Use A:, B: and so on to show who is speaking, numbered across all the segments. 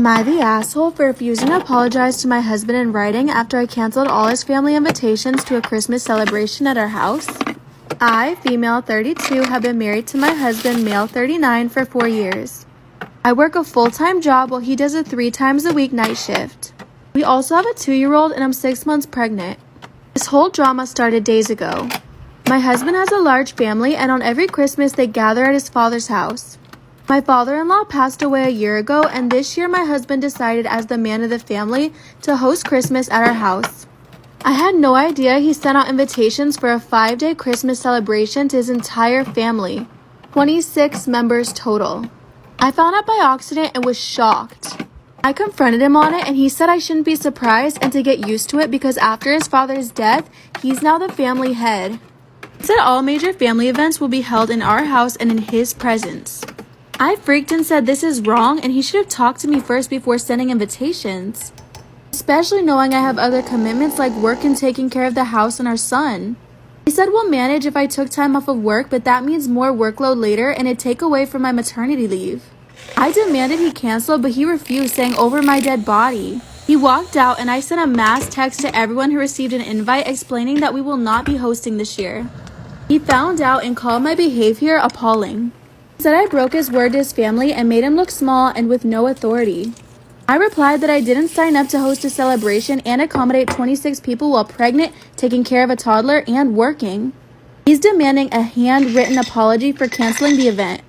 A: Am I the asshole for refusing to apologize to my husband in writing after I canceled all his family invitations to a Christmas celebration at our house? I, female 32, have been married to my husband, male 39, for 4 years. I work a full-time job while he does a 3 times a week night shift. We also have a 2-year-old and I'm 6 months pregnant. This whole drama started days ago. My husband has a large family and on every Christmas they gather at his father's house. My father-in-law passed away a year ago, and this year my husband decided as the man of the family to host Christmas at our house. I had no idea he sent out invitations for a 5-day Christmas celebration to his entire family, 26 members total. I found out by accident and was shocked. I confronted him on it and he said I shouldn't be surprised and to get used to it because after his father's death, he's now the family head. He said all major family events will be held in our house and in his presence. I freaked and said this is wrong and he should have talked to me first before sending invitations. Especially knowing I have other commitments like work and taking care of the house and our son. He said we'll manage if I took time off of work, but that means more workload later and it'd take away from my maternity leave. I demanded he cancel, but he refused, saying over my dead body. He walked out and I sent a mass text to everyone who received an invite explaining that we will not be hosting this year. He found out and called my behavior appalling. He said I broke his word to his family and made him look small and with no authority. I replied that I didn't sign up to host a celebration and accommodate 26 people while pregnant, taking care of a toddler, and working. He's demanding a handwritten apology for canceling the event.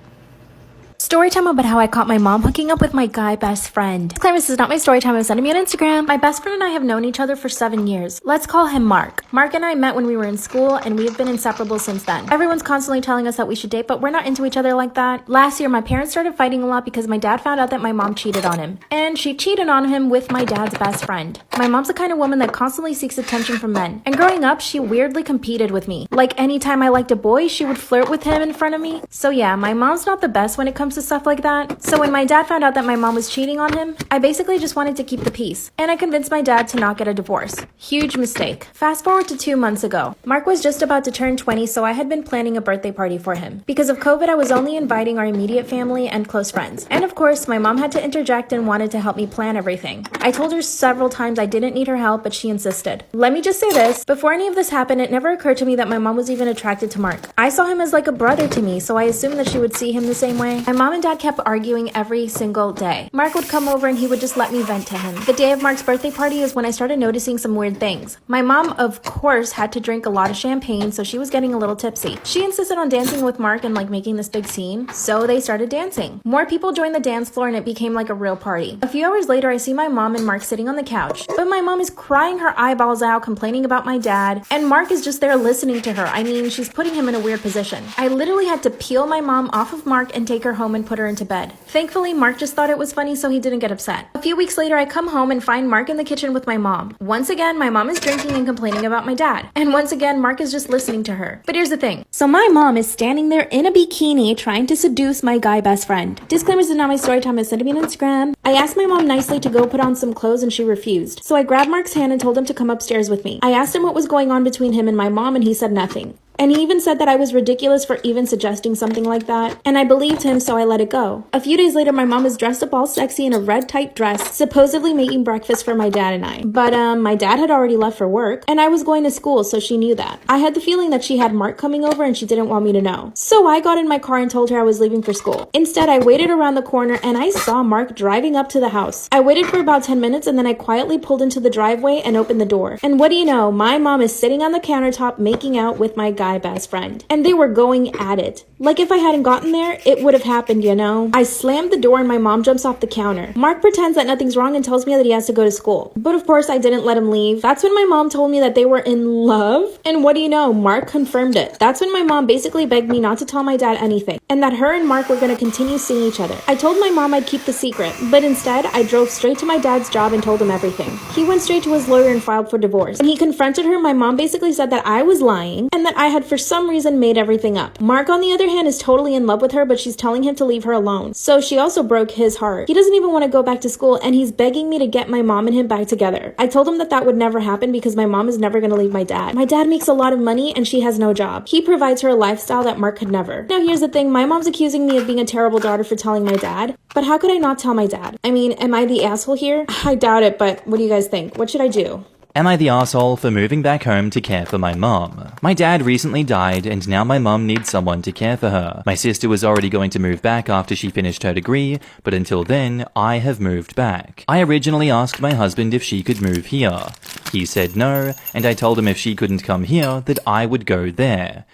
B: Story time about how I caught my mom hooking up with my guy best friend. Disclaimer, this is not my story time. I'm sending me on Instagram. My best friend and I have known each other for 7 years. Let's call him Mark. Mark and I met when we were in school and we have been inseparable since then. Everyone's constantly telling us that we should date, but we're not into each other like that. Last year, my parents started fighting a lot because my dad found out that my mom cheated on him. And she cheated on him with my dad's best friend. My mom's the kind of woman that constantly seeks attention from men. And growing up, she weirdly competed with me. Like anytime I liked a boy, she would flirt with him in front of me. So yeah, my mom's not the best when it comes to stuff like that. So when my dad found out that my mom was cheating on him, I basically just wanted to keep the peace. And I convinced my dad to not get a divorce. Huge mistake. Fast forward to 2 months ago. Mark was just about to turn 20, so I had been planning a birthday party for him. Because of COVID, I was only inviting our immediate family and close friends. And of course, my mom had to interject and wanted to help me plan everything. I told her several times I didn't need her help, but she insisted. Let me just say this, before any of this happened, it never occurred to me that my mom was even attracted to Mark. I saw him as like a brother to me, so I assumed that she would see him the same way. My mom and dad kept arguing every single day. Mark would come over and he would just let me vent to him. The day of Mark's birthday party is when I started noticing some weird things. My mom, of course, had to drink a lot of champagne, so she was getting a little tipsy. She insisted on dancing with Mark and like making this big scene, so they started dancing. More people joined the dance floor and it became like a real party. A few hours later, I see my mom and Mark sitting on the couch, but my mom is crying her eyeballs out, complaining about my dad, and Mark is just there listening to her. I mean, she's putting him in a weird position. I literally had to peel my mom off of Mark and take her home and put her into bed. Thankfully, Mark just thought it was funny, so he didn't get upset. A few weeks later, I come home and find Mark in the kitchen with my mom. Once again, my mom is drinking and complaining about my dad. And once again, Mark is just listening to her. But here's the thing. So my mom is standing there in a bikini trying to seduce my guy best friend. Disclaimers is not my story time. It's sent to me on Instagram. I asked my mom nicely to go put on some clothes and she refused. So I grabbed Mark's hand and told him to come upstairs with me. I asked him what was going on between him and my mom and he said nothing. And he even said that I was ridiculous for even suggesting something like that. And I believed him, so I let it go. A few days later, my mom was dressed up all sexy in a red tight dress, supposedly making breakfast for my dad and I. But my dad had already left for work, and I was going to school, so she knew that. I had the feeling that she had Mark coming over and she didn't want me to know. So I got in my car and told her I was leaving for school. Instead, I waited around the corner and I saw Mark driving up to the house. I waited for about 10 minutes and then I quietly pulled into the driveway and opened the door. And what do you know? My mom is sitting on the countertop making out with my guy best friend. And they were going at it. Like if I hadn't gotten there, it would have happened, you know? I slammed the door and my mom jumps off the counter. Mark pretends that nothing's wrong and tells me that he has to go to school. But of course I didn't let him leave. That's when my mom told me that they were in love. And what do you know? Mark confirmed it. That's when my mom basically begged me not to tell my dad anything. And that her and Mark were going to continue seeing each other. I told my mom I'd keep the secret. But instead, I drove straight to my dad's job and told him everything. He went straight to his lawyer and filed for divorce. When he confronted her, my mom basically said that I was lying and that I had for some reason made everything up. Mark, on the other hand, is totally in love with her, but she's telling him to leave her alone. So she also broke his heart. He doesn't even want to go back to school, and he's begging me to get my mom and him back together. I told him that that would never happen because my mom is never going to leave my dad. My dad makes a lot of money, and she has no job. He provides her a lifestyle that Mark could never. Now here's the thing, my mom's accusing me of being a terrible daughter for telling my dad, but how could I not tell my dad? I mean, am I the asshole here? I doubt it, but what do you guys think? What should I do?
C: Am I the asshole for moving back home to care for my mom? My dad recently died and now my mom needs someone to care for her. My sister was already going to move back after she finished her degree, but until then, I have moved back. I originally asked my husband if she could move here. He said no, and I told him if she couldn't come here, that I would go there.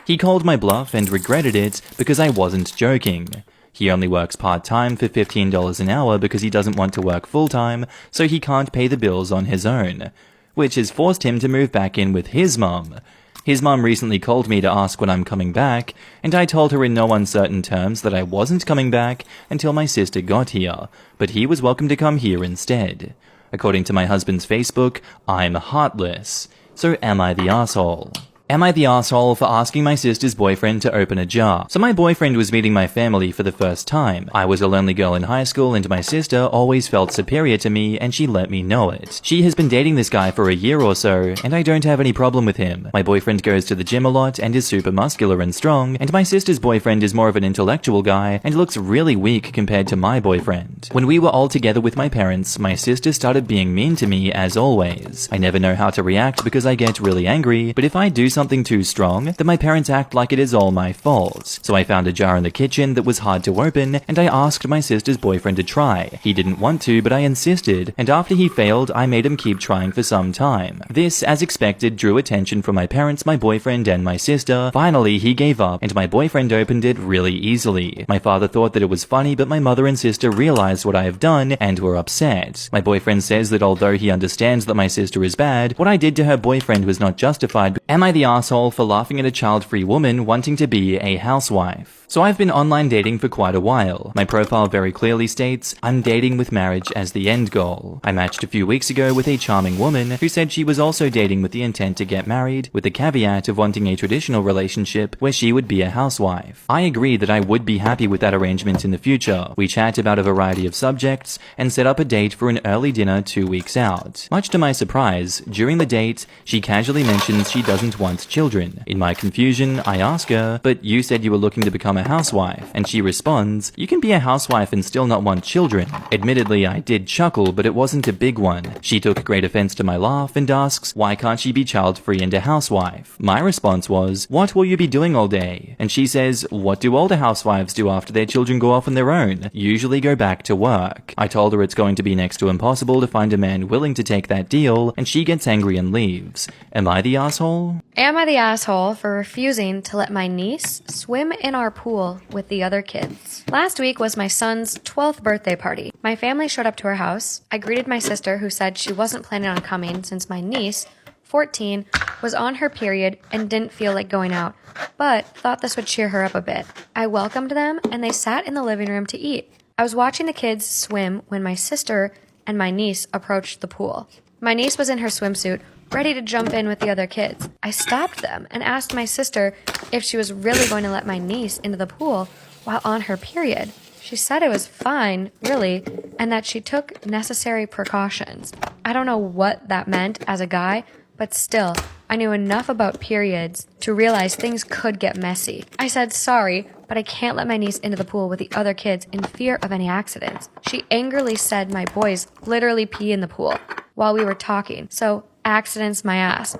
C: He called my bluff and regretted it because I wasn't joking. He only works part-time for $15 an hour because he doesn't want to work full-time, so he can't pay the bills on his own, which has forced him to move back in with his mum. His mum recently called me to ask when I'm coming back, and I told her in no uncertain terms that I wasn't coming back until my sister got here, but he was welcome to come here instead. According to my husband's Facebook, I'm heartless. So am I the asshole? Am I the asshole for asking my sister's boyfriend to open a jar? So my boyfriend was meeting my family for the first time. I was a lonely girl in high school and my sister always felt superior to me and she let me know it. She has been dating this guy for a year or so and I don't have any problem with him. My boyfriend goes to the gym a lot and is super muscular and strong, and my sister's boyfriend is more of an intellectual guy and looks really weak compared to my boyfriend. When we were all together with my parents, my sister started being mean to me as always. I never know how to react because I get really angry, but if I do something too strong, then my parents act like it is all my fault. So I found a jar in the kitchen that was hard to open, and I asked my sister's boyfriend to try. He didn't want to, but I insisted, and after he failed, I made him keep trying for some time. This, as expected, drew attention from my parents, my boyfriend, and my sister. Finally, he gave up, and my boyfriend opened it really easily. My father thought that it was funny, but my mother and sister realized what I have done, and were upset. My boyfriend says that although he understands that my sister is bad, what I did to her boyfriend was not justified. Am I the asshole for laughing at a child-free woman wanting to be a housewife? So I've been online dating for quite a while. My profile very clearly states, I'm dating with marriage as the end goal. I matched a few weeks ago with a charming woman who said she was also dating with the intent to get married, with the caveat of wanting a traditional relationship where she would be a housewife. I agree that I would be happy with that arrangement in the future. We chat about a variety of subjects and set up a date for an early dinner 2 weeks out. Much to my surprise, during the date, she casually mentions she doesn't want children. In my confusion, I ask her, but you said you were looking to become a housewife, and she responds, you can be a housewife and still not want children. Admittedly, I did chuckle, but it wasn't a big one. She took great offense to my laugh and asks, why can't she be child-free and a housewife? My response was, what will you be doing all day? And she says, what do older housewives do after their children go off on their own? Usually go back to work. I told her it's going to be next to impossible to find a man willing to take that deal, and she gets angry and leaves. Am I the asshole?
D: Am I the asshole for refusing to let my niece swim in our pool with the other kids? Last week was my son's 12th birthday party. My family showed up to our house. I greeted my sister, who said she wasn't planning on coming since my niece, 14, was on her period and didn't feel like going out, but thought this would cheer her up a bit. I welcomed them and they sat in the living room to eat. I was watching the kids swim when my sister and my niece approached the pool. My niece was in her swimsuit, ready to jump in with the other kids. I stopped them and asked my sister if she was really going to let my niece into the pool while on her period. She said it was fine, really, and that she took necessary precautions. I don't know what that meant as a guy, but still, I knew enough about periods to realize things could get messy. I said sorry, but I can't let my niece into the pool with the other kids in fear of any accidents. She angrily said my boys literally pee in the pool while we were talking, so accidents my ass.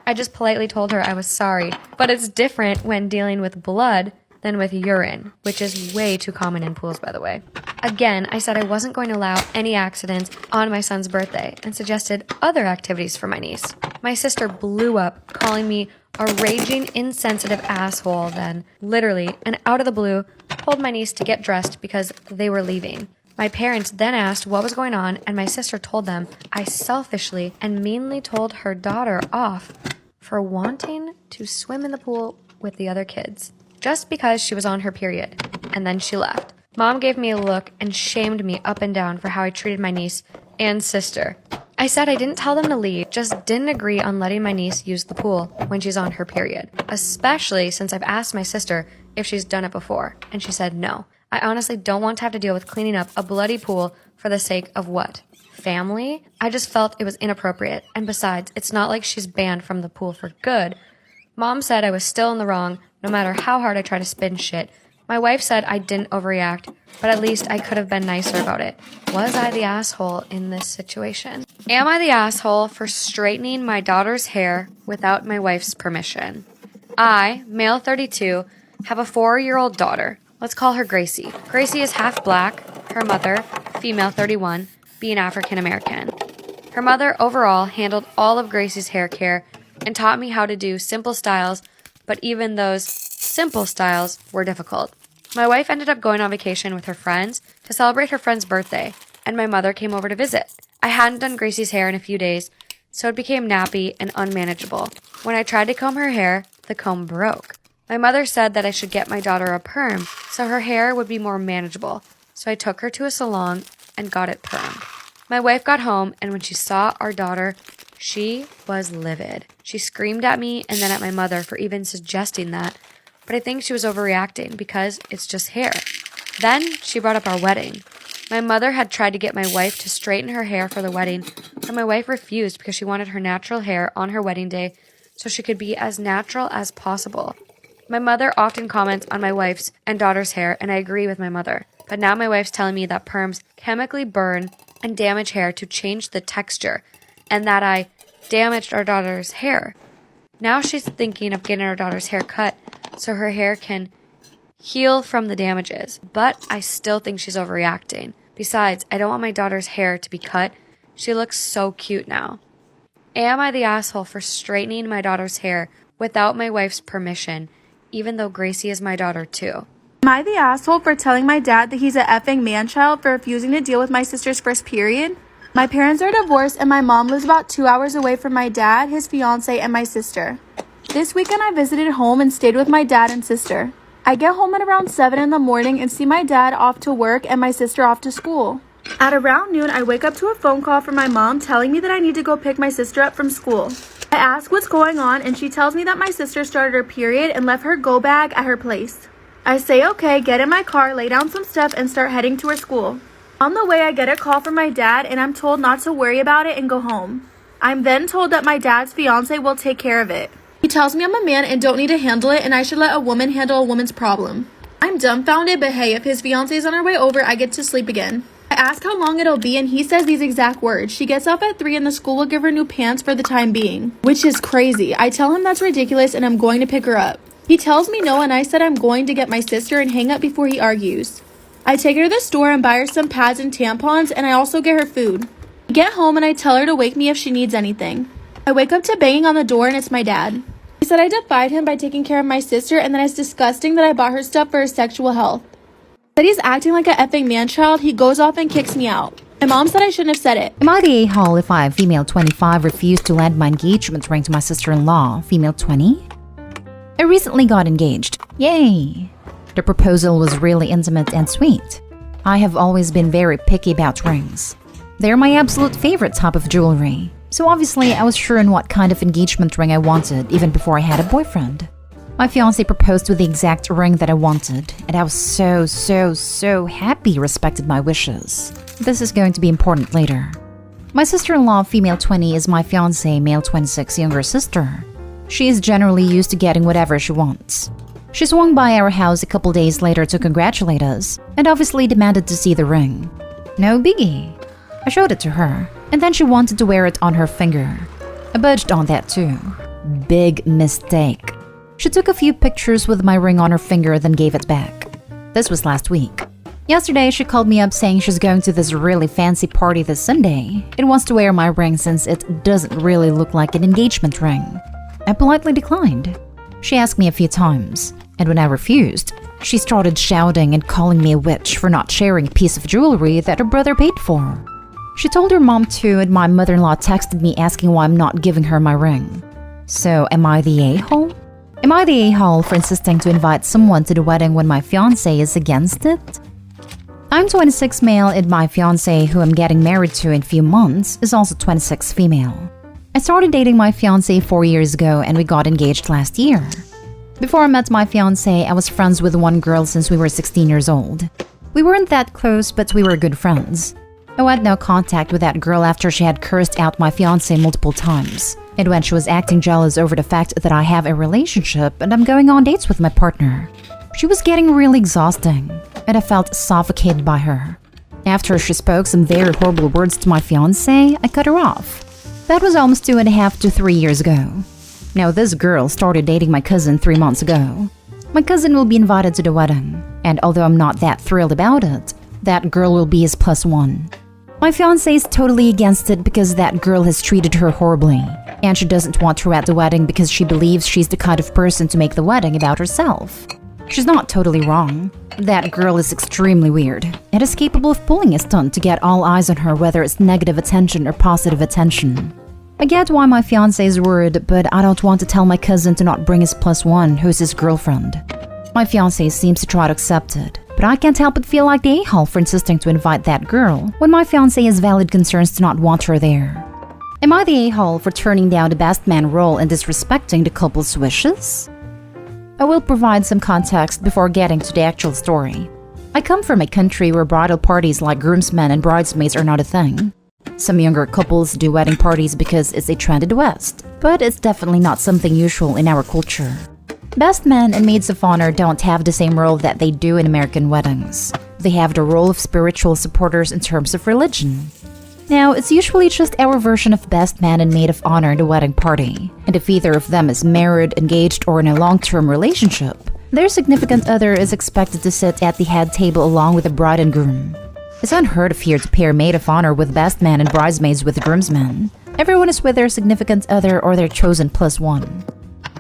D: I just politely told her I was sorry, but it's different when dealing with blood than with urine, which is way too common in pools, by the way. Again, I said I wasn't going to allow any accidents on my son's birthday and suggested other activities for my niece. My sister blew up, calling me a raging, insensitive asshole, then, literally, and out of the blue, told my niece to get dressed because they were leaving. My parents then asked what was going on, and my sister told them I selfishly and meanly told her daughter off for wanting to swim in the pool with the other kids, just because she was on her period, and then she left. Mom gave me a look and shamed me up and down for how I treated my niece and sister. I said I didn't tell them to leave, just didn't agree on letting my niece use the pool when she's on her period, especially since I've asked my sister if she's done it before, and she said no. I honestly don't want to have to deal with cleaning up a bloody pool for the sake of what? Family? I just felt it was inappropriate, and besides, it's not like she's banned from the pool for good. Mom said I was still in the wrong, no matter how hard I try to spin shit. My wife said I didn't overreact, but at least I could have been nicer about it. Was I the asshole in this situation? Am I the asshole for straightening my daughter's hair without my wife's permission? I, male 32, have a 4-year-old daughter. Let's call her Gracie. Gracie is half black, her mother, female 31, being African American. Her mother overall handled all of Gracie's hair care and taught me how to do simple styles, but even those simple styles were difficult. My wife ended up going on vacation with her friends to celebrate her friend's birthday, and my mother came over to visit. I hadn't done Gracie's hair in a few days, so it became nappy and unmanageable. When I tried to comb her hair, the comb broke. My mother said that I should get my daughter a perm so her hair would be more manageable, so I took her to a salon and got it permed. My wife got home, and when she saw our daughter, she was livid. She screamed at me and then at my mother for even suggesting that, but I think she was overreacting because it's just hair. Then she brought up our wedding. My mother had tried to get my wife to straighten her hair for the wedding, but my wife refused because she wanted her natural hair on her wedding day so she could be as natural as possible. My mother often comments on my wife's and daughter's hair, and I agree with my mother. But now my wife's telling me that perms chemically burn and damage hair to change the texture, and that I damaged our daughter's hair. Now she's thinking of getting our daughter's hair cut so her hair can heal from the damages, but I still think she's overreacting. Besides, I don't want my daughter's hair to be cut. She looks so cute now. Am I the asshole for straightening my daughter's hair without my wife's permission, even though Gracie is my daughter too?
A: Am I the asshole for telling my dad that he's a effing man-child for refusing to deal with my sister's first period? My parents are divorced and my mom lives about 2 hours away from my dad, his fiance, and my sister. This weekend I visited home and stayed with my dad and sister. I get home at around 7 in the morning and see my dad off to work and my sister off to school. At around noon, I wake up to a phone call from my mom telling me that I need to go pick my sister up from school. I ask what's going on and she tells me that my sister started her period and left her go bag at her place. I say okay, get in my car, lay down some stuff, and start heading to her school. On the way, I get a call from my dad and I'm told not to worry about it and go home. I'm then told that my dad's fiance will take care of it. He tells me I'm a man and don't need to handle it and I should let a woman handle a woman's problem. I'm dumbfounded, but hey, if his fiance is on her way over, I get to sleep again. I ask how long it'll be and he says these exact words. She gets up at 3 and the school will give her new pants for the time being, which is crazy. I tell him that's ridiculous and I'm going to pick her up. He tells me no and I said I'm going to get my sister and hang up before he argues. I take her to the store and buy her some pads and tampons and I also get her food. I get home and I tell her to wake me if she needs anything. I wake up to banging on the door and it's my dad. He said I defied him by taking care of my sister and that it's disgusting that I bought her stuff for her sexual health. That he's acting like a effing man-child, he goes off and kicks me out. My mom said I shouldn't have said it.
E: Am I the a-hole if I, female 25, refused to lend my engagement ring to my sister-in-law, female 20? I recently got engaged. Yay! The proposal was really intimate and sweet. I have always been very picky about rings. They're my absolute favorite type of jewelry. So obviously I was sure on what kind of engagement ring I wanted even before I had a boyfriend. My fiancé proposed with the exact ring that I wanted, and I was so happy he respected my wishes. This is going to be important later. My sister-in-law, female 20, is my fiancé, male 26, younger sister. She is generally used to getting whatever she wants. She swung by our house a couple days later to congratulate us, and obviously demanded to see the ring. No biggie. I showed it to her, and then she wanted to wear it on her finger. I budged on that too. Big mistake. She took a few pictures with my ring on her finger, then gave it back. This was last week. Yesterday, she called me up saying she's going to this really fancy party this Sunday and wants to wear my ring since it doesn't really look like an engagement ring. I politely declined. She asked me a few times, and when I refused, she started shouting and calling me a witch for not sharing a piece of jewelry that her brother paid for. She told her mom too, and my mother-in-law texted me asking why I'm not giving her my ring. So, am I the a-hole? Am I the a-hole for insisting to invite someone to the wedding when my fiancé is against it? I'm 26 male and my fiancé, who I'm getting married to in a few months, is also 26 female. I started dating my fiancé 4 years ago and we got engaged last year. Before I met my fiancé, I was friends with one girl since we were 16 years old. We weren't that close, but we were good friends. I had no contact with that girl after she had cursed out my fiancé multiple times, and when she was acting jealous over the fact that I have a relationship and I'm going on dates with my partner. She was getting really exhausting, and I felt suffocated by her. After she spoke some very horrible words to my fiancé, I cut her off. That was almost 2.5 to 3 years ago. Now this girl started dating my cousin 3 months ago. My cousin will be invited to the wedding, and although I'm not that thrilled about it, that girl will be his +1. My fiancé is totally against it because that girl has treated her horribly, and she doesn't want her at the wedding because she believes she's the kind of person to make the wedding about herself. She's not totally wrong. That girl is extremely weird and is capable of pulling a stunt to get all eyes on her, whether it's negative attention or positive attention. I get why my fiancé is worried, but I don't want to tell my cousin to not bring his +1, who's his girlfriend. My fiancé seems to try to accept it, but I can't help but feel like the a-hole for insisting to invite that girl when my fiancé has valid concerns to not want her there. Am I the a-hole for turning down the best man role and disrespecting the couple's wishes? I will provide some context before getting to the actual story. I come from a country where bridal parties like groomsmen and bridesmaids are not a thing. Some younger couples do wedding parties because it's a trend in the West, but it's definitely not something usual in our culture. Best men and maids of honor don't have the same role that they do in American weddings. They have the role of spiritual supporters in terms of religion. Now, it's usually just our version of best man and maid of honor in the wedding party, and if either of them is married, engaged, or in a long-term relationship, their significant other is expected to sit at the head table along with the bride and groom. It's unheard of here to pair maid of honor with best man and bridesmaids with groomsmen. Everyone is with their significant other or their chosen +1.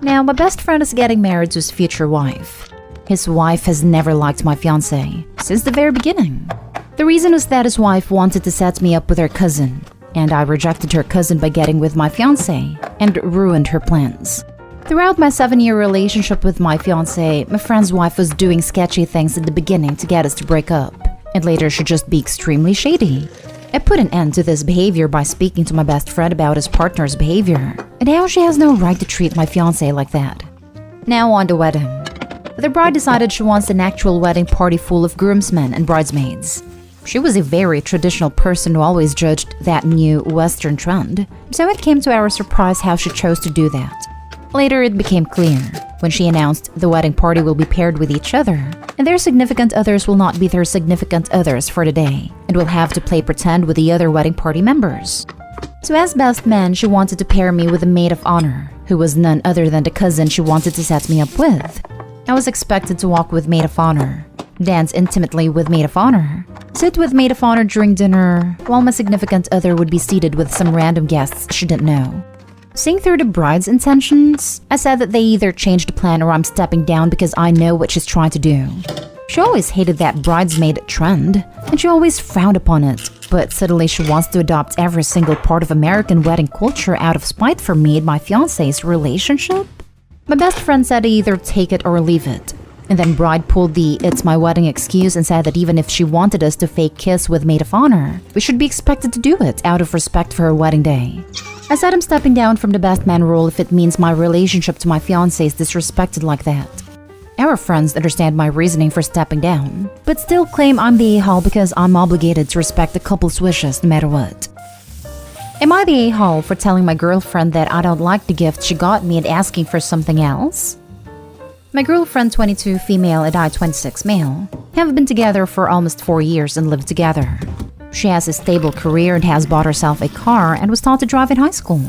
E: Now, my best friend is getting married to his future wife. His wife has never liked my fiancé, since the very beginning. The reason was that his wife wanted to set me up with her cousin, and I rejected her cousin by getting with my fiancé, and ruined her plans. Throughout my 7-year relationship with my fiancé, my friend's wife was doing sketchy things at the beginning to get us to break up, and later she'd just be extremely shady. I put an end to this behavior by speaking to my best friend about his partner's behavior, and how she has no right to treat my fiancé like that. Now on the wedding. The bride decided she wants an actual wedding party full of groomsmen and bridesmaids. She was a very traditional person who always judged that new Western trend, so it came to our surprise how she chose to do that. Later it became clear, when she announced the wedding party will be paired with each other, and their significant others will not be their significant others for the day, and will have to play pretend with the other wedding party members. So as best man, she wanted to pair me with a maid of honor, who was none other than the cousin she wanted to set me up with. I was expected to walk with maid of honor, dance intimately with maid of honor, sit with maid of honor during dinner, while my significant other would be seated with some random guests she didn't know. Seeing through the bride's intentions, I said that they either changed the plan or I'm stepping down because I know what she's trying to do. She always hated that bridesmaid trend, and she always frowned upon it, but suddenly she wants to adopt every single part of American wedding culture out of spite for me and my fiancé's relationship? My best friend said to either take it or leave it. And then bride pulled the "it's my wedding" excuse and said that even if she wanted us to fake kiss with maid of honor, we should be expected to do it out of respect for her wedding day. I said I'm stepping down from the best man role if it means my relationship to my fiancé is disrespected like that. Our friends understand my reasoning for stepping down, but still claim I'm the a-hole because I'm obligated to respect the couple's wishes no matter what. Am I the a-hole for telling my girlfriend that I don't like the gift she got me and asking for something else? My girlfriend, 22 female and I, 26 male, have been together for almost 4 years and live together. She has a stable career and has bought herself a car and was taught to drive in high school.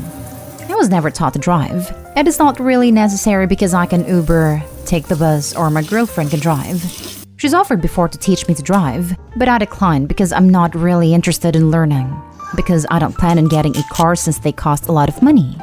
E: I was never taught to drive, and it's not really necessary because I can Uber, take the bus, or my girlfriend can drive. She's offered before to teach me to drive, but I declined because I'm not really interested in learning, because I don't plan on getting a car since they cost a lot of money.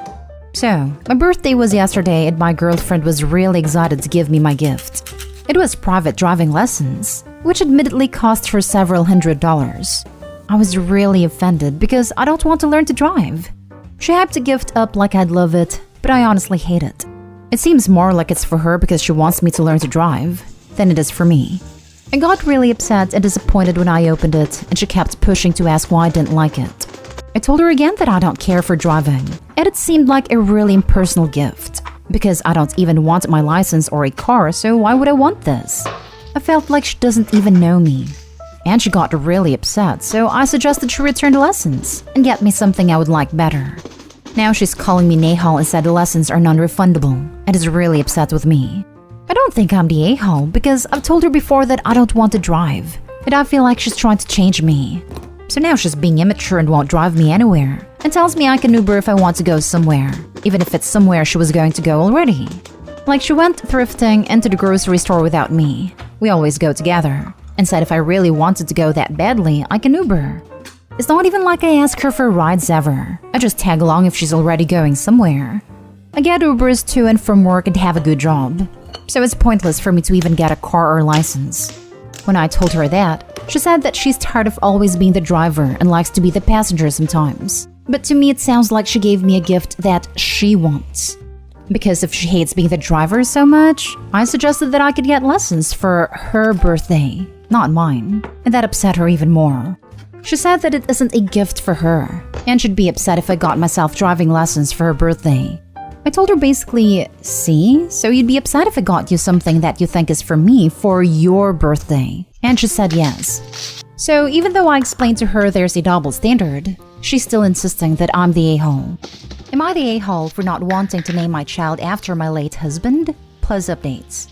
E: So, my birthday was yesterday and my girlfriend was really excited to give me my gift. It was private driving lessons, which admittedly cost her several $100s. I was really offended because I don't want to learn to drive. She hyped the gift up like I'd love it, but I honestly hate it. It seems more like it's for her because she wants me to learn to drive than it is for me. I got really upset and disappointed when I opened it, and she kept pushing to ask why I didn't like it. I told her again that I don't care for driving, and it seemed like a really impersonal gift, because I don't even want my license or a car, so why would I want this? I felt like she doesn't even know me. And she got really upset, so I suggested she return to lessons and get me something I would like better. Now she's calling me Nahal and said the lessons are non-refundable, and is really upset with me. I don't think I'm the a-hole because I've told her before that I don't want to drive, and I feel like she's trying to change me. So now she's being immature and won't drive me anywhere, and tells me I can Uber if I want to go somewhere, even if it's somewhere she was going to go already. Like she went thrifting and to the grocery store without me. We always go together, and said if I really wanted to go that badly, I can Uber. It's not even like I ask her for rides ever. I just tag along if she's already going somewhere. I get Ubers to and from work and have a good job, so it's pointless for me to even get a car or license. When I told her that, she said that she's tired of always being the driver and likes to be the passenger sometimes. But to me it sounds like she gave me a gift that she wants. Because if she hates being the driver so much, I suggested that I could get lessons for her birthday, not mine, and that upset her even more. She said that it isn't a gift for her, and she'd be upset if I got myself driving lessons for her birthday. I told her basically, see, so you'd be upset if I got you something that you think is for me for your birthday. And she said yes. So even though I explained to her there's a double standard, she's still insisting that I'm the a-hole. Am I the a-hole for not wanting to name my child after my late husband? Plus updates.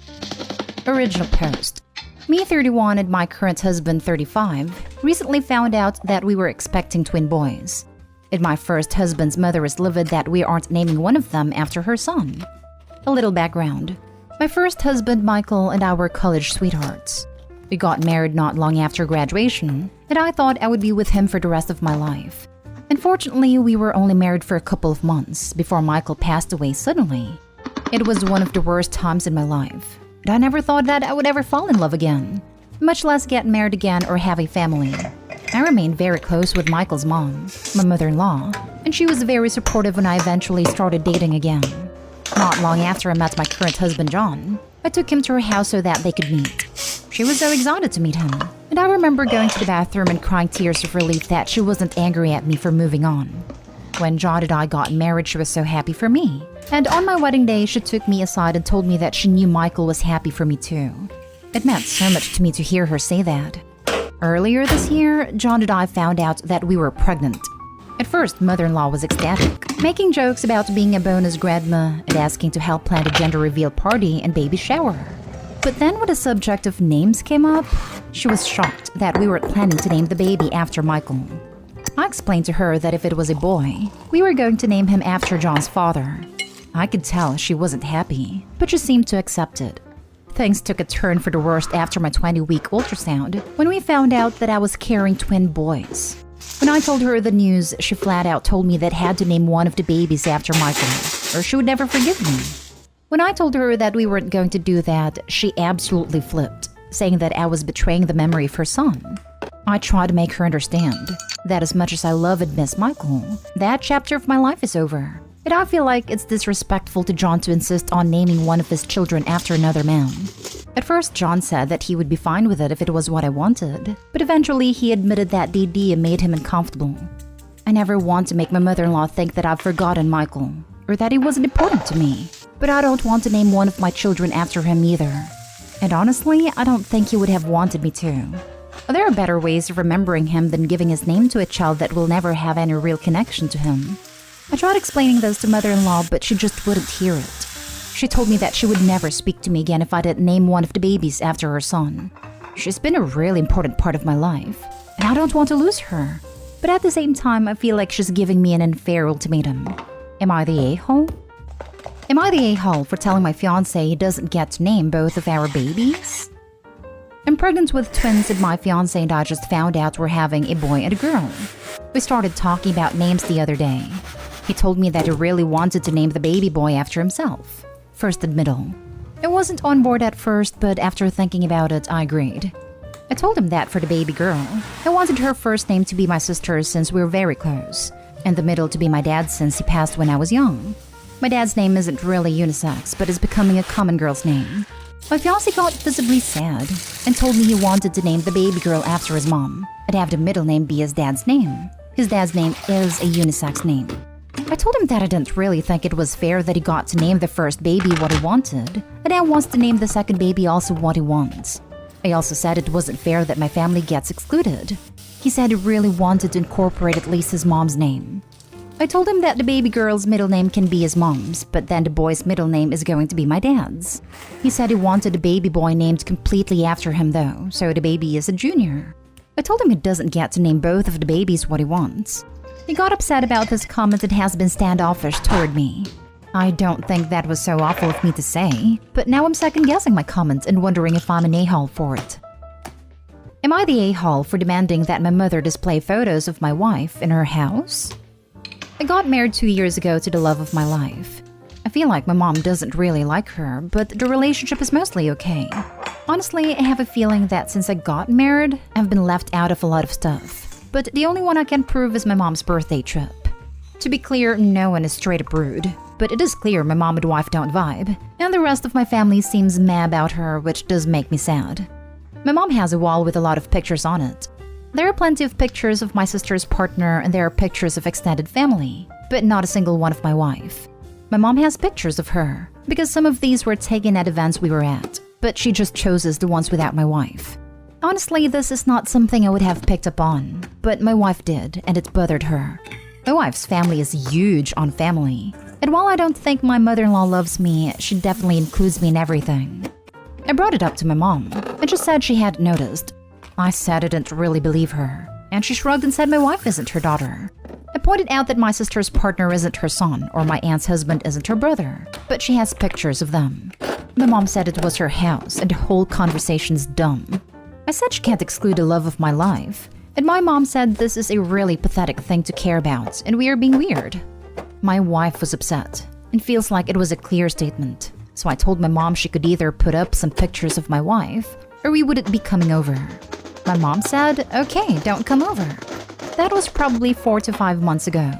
E: Original post. Me 31 and my current husband 35 recently found out that we were expecting twin boys. And my first husband's mother is livid that we aren't naming one of them after her son. A little background. My first husband, Michael, and I were college sweethearts. We got married not long after graduation, and I thought I would be with him for the rest of my life. Unfortunately, we were only married for a couple of months before Michael passed away suddenly. It was one of the worst times in my life, and I never thought that I would ever fall in love again, much less get married again or have a family. I remained very close with Michael's mom, my mother-in-law, and she was very supportive when I eventually started dating again. Not long after I met my current husband, John, I took him to her house so that they could meet. She was so excited to meet him, and I remember going to the bathroom and crying tears of relief that she wasn't angry at me for moving on. When John and I got married, she was so happy for me, and on my wedding day, she took me aside and told me that she knew Michael was happy for me too. It meant so much to me to hear her say that. Earlier this year, John and I found out that we were pregnant. At first, mother-in-law was ecstatic, making jokes about being a bonus grandma and asking to help plan a gender reveal party and baby shower. But then when the subject of names came up, she was shocked that we weren't planning to name the baby after Michael. I explained to her that if it was a boy, we were going to name him after John's father. I could tell she wasn't happy, but she seemed to accept it. Things took a turn for the worst after my 20-week ultrasound, when we found out that I was carrying twin boys. When I told her the news, she flat out told me that I had to name one of the babies after Michael, or she would never forgive me. When I told her that we weren't going to do that, she absolutely flipped, saying that I was betraying the memory of her son. I tried to make her understand that as much as I love and miss Michael, that chapter of my life is over. And I feel like it's disrespectful to John to insist on naming one of his children after another man. At first, John said that he would be fine with it if it was what I wanted, but eventually he admitted that the idea made him uncomfortable. I never want to make my mother-in-law think that I've forgotten Michael, or that he wasn't important to me, but I don't want to name one of my children after him either. And honestly, I don't think he would have wanted me to. There are better ways of remembering him than giving his name to a child that will never have any real connection to him. I tried explaining this to mother-in-law, but she just wouldn't hear it. She told me that she would never speak to me again if I didn't name one of the babies after her son. She's been a really important part of my life, and I don't want to lose her. But at the same time, I feel like she's giving me an unfair ultimatum. Am I the a-hole? Am I the a-hole for telling my fiancé he doesn't get to name both of our babies? I'm pregnant with twins, and my fiancé and I just found out we're having a boy and a girl. We started talking about names the other day. He told me that he really wanted to name the baby boy after himself, first and middle. I wasn't on board at first, but after thinking about it, I agreed. I told him that for the baby girl, I wanted her first name to be my sister's since we're very close, and the middle to be my dad's since he passed when I was young. My dad's name isn't really unisex, but is becoming a common girl's name. My fiancé got visibly sad and told me he wanted to name the baby girl after his mom and have the middle name be his dad's name. His dad's name is a unisex name. I told him that I didn't really think it was fair that he got to name the first baby what he wanted, and now wants to name the second baby also what he wants. I also said it wasn't fair that my family gets excluded. He said he really wanted to incorporate at least his mom's name. I told him that the baby girl's middle name can be his mom's, but then the boy's middle name is going to be my dad's. He said he wanted the baby boy named completely after him though, so the baby is a junior. I told him he doesn't get to name both of the babies what he wants. He got upset about this comment and has been standoffish toward me. I don't think that was so awful of me to say, but now I'm second-guessing my comment and wondering if I'm an a-hole for it. Am I the a-hole for demanding that my mother display photos of my wife in her house? I got married 2 years ago to the love of my life. I feel like my mom doesn't really like her, but the relationship is mostly okay. Honestly, I have a feeling that since I got married, I've been left out of a lot of stuff. But the only one I can prove is my mom's birthday trip. To be clear, no one is straight up rude, but it is clear my mom and wife don't vibe, and the rest of my family seems meh about her, which does make me sad. My mom has a wall with a lot of pictures on it. There are plenty of pictures of my sister's partner and there are pictures of extended family, but not a single one of my wife. My mom has pictures of her, because some of these were taken at events we were at, but she just chooses the ones without my wife. Honestly, this is not something I would have picked up on, but my wife did, and it bothered her. My wife's family is huge on family, and while I don't think my mother-in-law loves me, she definitely includes me in everything. I brought it up to my mom, and she said she hadn't noticed. I said I didn't really believe her, and she shrugged and said my wife isn't her daughter. I pointed out that my sister's partner isn't her son, or my aunt's husband isn't her brother, but she has pictures of them. My mom said it was her house, and the whole conversation's dumb. I said she can't exclude the love of my life, and my mom said this is a really pathetic thing to care about, and we are being weird. My wife was upset, and feels like it was a clear statement, so I told my mom she could either put up some pictures of my wife, or we wouldn't be coming over. My mom said, okay, don't come over. That was probably 4 to 5 months ago.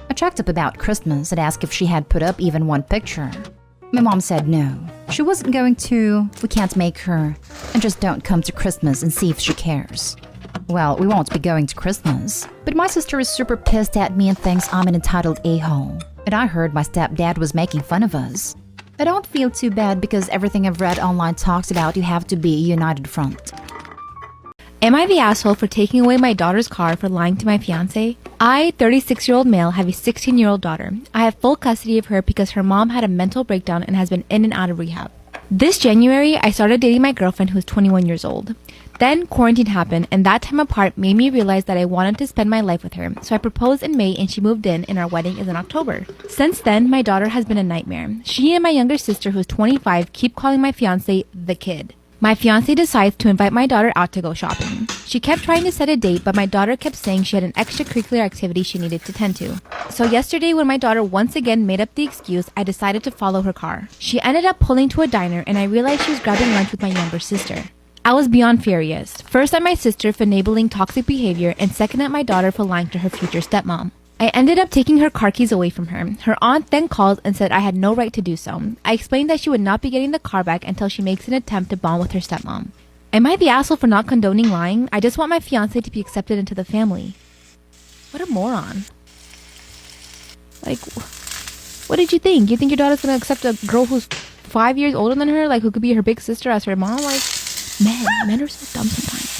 E: I checked up about Christmas and asked if she had put up even one picture. My mom said no, she wasn't going to, we can't make her, and just don't come to Christmas and see if she cares. Well, we won't be going to Christmas, but my sister is super pissed at me and thinks I'm an entitled a-hole, and I heard my stepdad was making fun of us. I don't feel too bad because everything I've read online talks about you have to be a united front.
B: Am I the asshole for taking away my daughter's car for lying to my fiancé? I, 36-year-old male, have a 16-year-old daughter. I have full custody of her because her mom had a mental breakdown and has been in and out of rehab. This January, I started dating my girlfriend who is 21 years old. Then quarantine happened, and that time apart made me realize that I wanted to spend my life with her. So I proposed in May and she moved in, and our wedding is in October. Since then, my daughter has been a nightmare. She and my younger sister, who is 25, keep calling my fiancé the kid. My fiancé decides to invite my daughter out to go shopping. She kept trying to set a date, but my daughter kept saying she had an extracurricular activity she needed to tend to. So yesterday, when my daughter once again made up the excuse, I decided to follow her car. She ended up pulling to a diner, and I realized she was grabbing lunch with my younger sister. I was beyond furious. First at my sister for enabling toxic behavior, and second at my daughter for lying to her future stepmom. I ended up taking her car keys away from her. Her aunt then called and said I had no right to do so. I explained that she would not be getting the car back until she makes an attempt to bond with her stepmom. Am I the asshole for not condoning lying? I just want my fiancé to be accepted into the family. What a moron. Like, what did you think? You think your daughter's gonna accept a girl who's 5 years older than her? Like, who could be her big sister as her mom? Like, men are so dumb sometimes.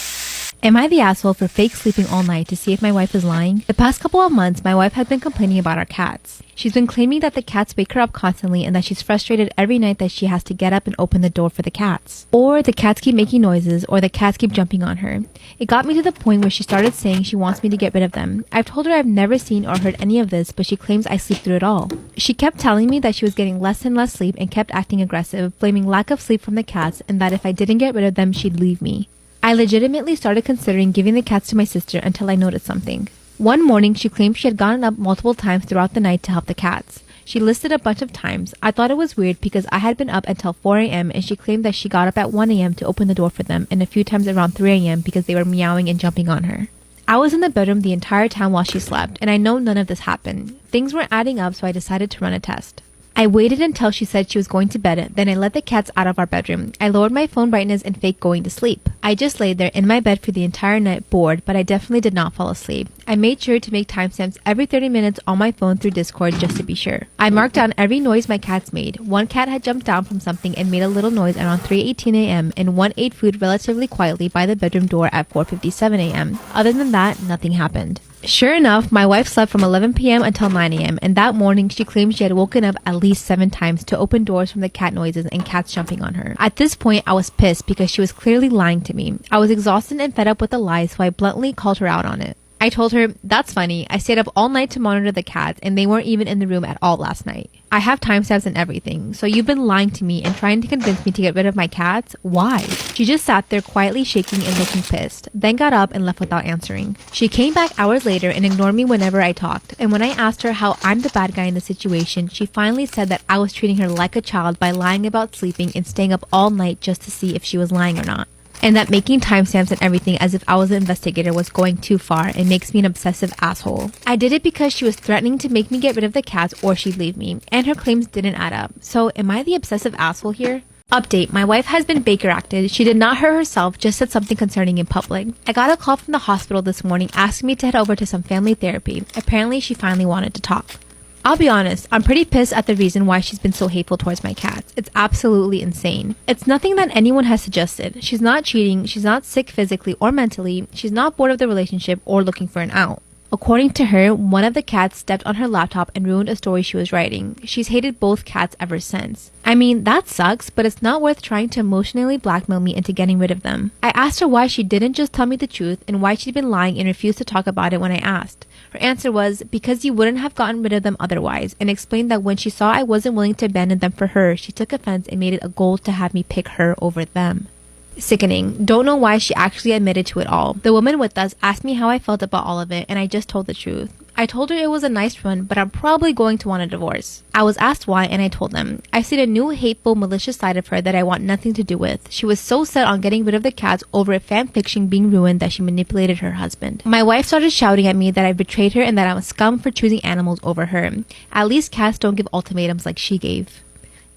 B: Am I the asshole for fake sleeping all night to see if my wife is lying? The past couple of months, my wife has been complaining about our cats. She's been claiming that the cats wake her up constantly and that she's frustrated every night that she has to get up and open the door for the cats. Or the cats keep making noises, or the cats keep jumping on her. It got me to the point where she started saying she wants me to get rid of them. I've told her I've never seen or heard any of this, but she claims I sleep through it all. She kept telling me that she was getting less and less sleep and kept acting aggressive, blaming lack of sleep from the cats and that if I didn't get rid of them, she'd leave me. I legitimately started considering giving the cats to my sister until I noticed something. One morning, she claimed she had gotten up multiple times throughout the night to help the cats. She listed a bunch of times. I thought it was weird because I had been up until 4 a.m. and she claimed that she got up at 1 a.m. to open the door for them and a few times around 3 a.m. because they were meowing and jumping on her. I was in the bedroom the entire time while she slept, and I know none of this happened. Things were adding up, so I decided to run a test.
F: I waited until she said she was going to bed, then I let the cats out of our bedroom. I lowered my phone brightness and faked going to sleep. I just laid there in my bed for the entire night bored, but I definitely did not fall asleep. I made sure to make timestamps every 30 minutes on my phone through Discord just to be sure. I marked down every noise my cats made. One cat had jumped down from something and made a little noise around 3:18 a.m. and one ate food relatively quietly by the bedroom door at 4:57 a.m. Other than that, nothing happened. Sure enough, my wife slept from 11 p.m. until 9 a.m. and that morning she claimed she had woken up at least 7 times to open doors from the cat noises and cats jumping on her. At this point, I was pissed because she was clearly lying to me. I was exhausted and fed up with the lies, so I bluntly called her out on it. I told her, "That's funny. I stayed up all night to monitor the cats and they weren't even in the room at all last night. I have timestamps and everything, so you've been lying to me and trying to convince me to get rid of my cats? Why?" She just sat there quietly shaking and looking pissed, then got up and left without answering. She came back hours later and ignored me whenever I talked, and when I asked her how I'm the bad guy in the situation, she finally said that I was treating her like a child by lying about sleeping and staying up all night just to see if she was lying or not. And that making timestamps and everything as if I was an investigator was going too far and makes me an obsessive asshole. I did it because she was threatening to make me get rid of the cats or she'd leave me, and her claims didn't add up. So am I the obsessive asshole here? Update, my wife has been Baker acted. She did not hurt herself, just said something concerning in public. I got a call from the hospital this morning asking me to head over to some family therapy. Apparently she finally wanted to talk. I'll be honest, I'm pretty pissed at the reason why she's been so hateful towards my cats. It's absolutely insane. It's nothing that anyone has suggested. She's not cheating, she's not sick physically or mentally, she's not bored of the relationship or looking for an out. According to her, one of the cats stepped on her laptop and ruined a story she was writing. She's hated both cats ever since. I mean, that sucks, but it's not worth trying to emotionally blackmail me into getting rid of them. I asked her why she didn't just tell me the truth and why she'd been lying and refused to talk about it when I asked. Her answer was, because you wouldn't have gotten rid of them otherwise, and explained that when she saw I wasn't willing to abandon them for her, she took offense and made it a goal to have me pick her over them. Sickening. Don't know why she actually admitted to it all. The woman with us asked me how I felt about all of it, and I just told the truth. I told her it was a nice run, but I'm probably going to want a divorce. I was asked why, and I told them. I see a new hateful, malicious side of her that I want nothing to do with. She was so set on getting rid of the cats over a fan fiction being ruined that she manipulated her husband. My wife started shouting at me that I betrayed her and that I'm a scum for choosing animals over her. At least cats don't give ultimatums like she gave.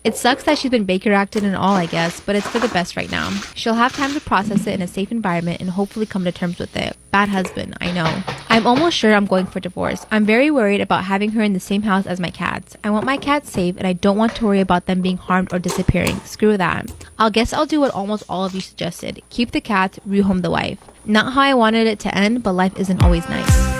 F: It sucks that she's been Baker acted and all, I guess, but it's for the best right now. She'll have time to process it in a safe environment and hopefully come to terms with it. Bad husband, I know. I'm almost sure I'm going for divorce. I'm very worried about having her in the same house as my cats. I want my cats safe and I don't want to worry about them being harmed or disappearing. Screw that. I'll guess I'll do what almost all of you suggested. Keep the cats, rehome the wife. Not how I wanted it to end, but life isn't always nice.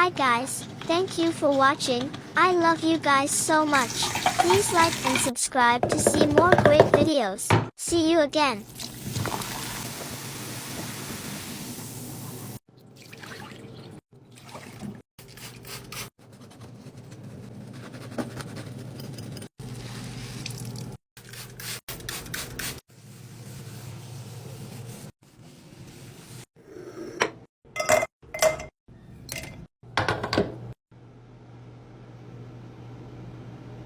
G: Hi guys, thank you for watching. I love you guys so much. Please like and subscribe to see more great videos. See you again.